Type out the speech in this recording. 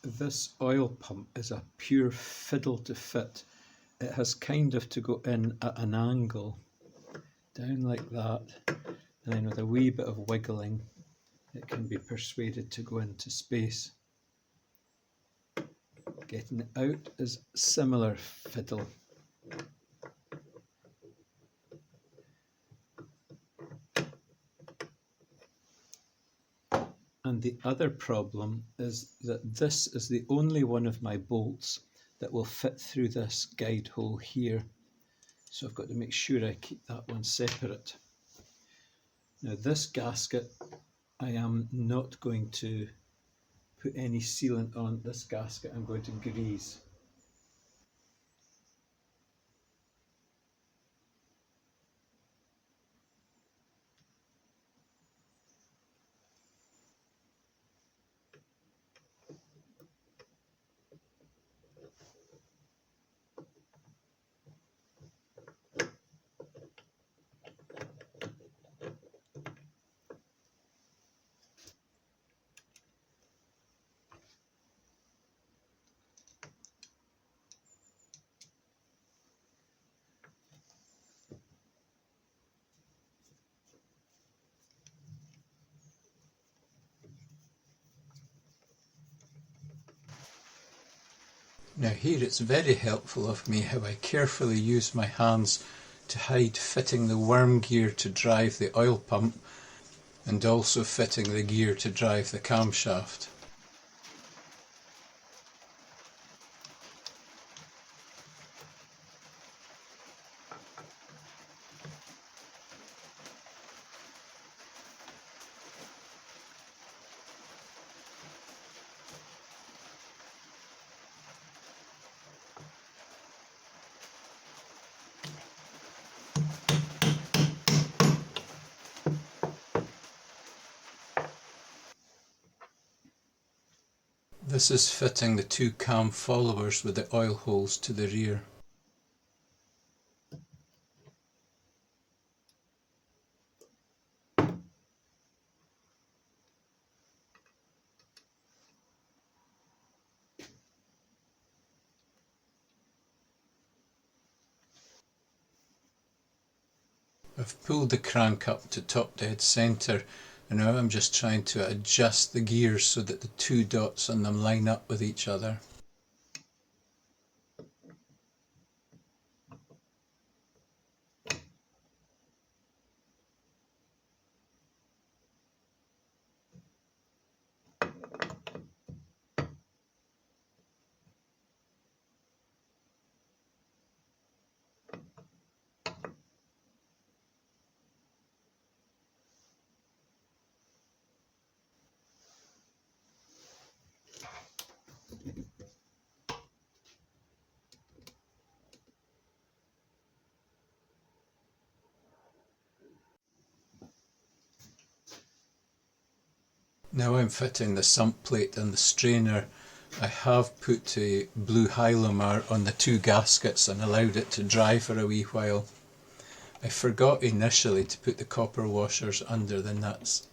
this oil pump is a pure fiddle to fit. It has kind of to go in at an angle, down like that, and then with a wee bit of wiggling, it can be persuaded to go into space. Getting it out is similar fiddle. And the other problem is that this is the only one of my bolts that will fit through this guide hole here. So I've got to make sure I keep that one separate. Now this gasket, I am not going to put any sealant on. This gasket I'm going to grease. Now here it's very helpful of me how I carefully use my hands to hide fitting the worm gear to drive the oil pump and also fitting the gear to drive the camshaft. This is fitting the two cam followers with the oil holes to the rear. I've pulled the crank up to top dead centre, and now I'm just trying to adjust the gears so that the two dots on them line up with each other. Now I'm fitting the sump plate and the strainer. I have put a blue Hylomar on the two gaskets and allowed it to dry for a wee while. I forgot initially to put the copper washers under the nuts.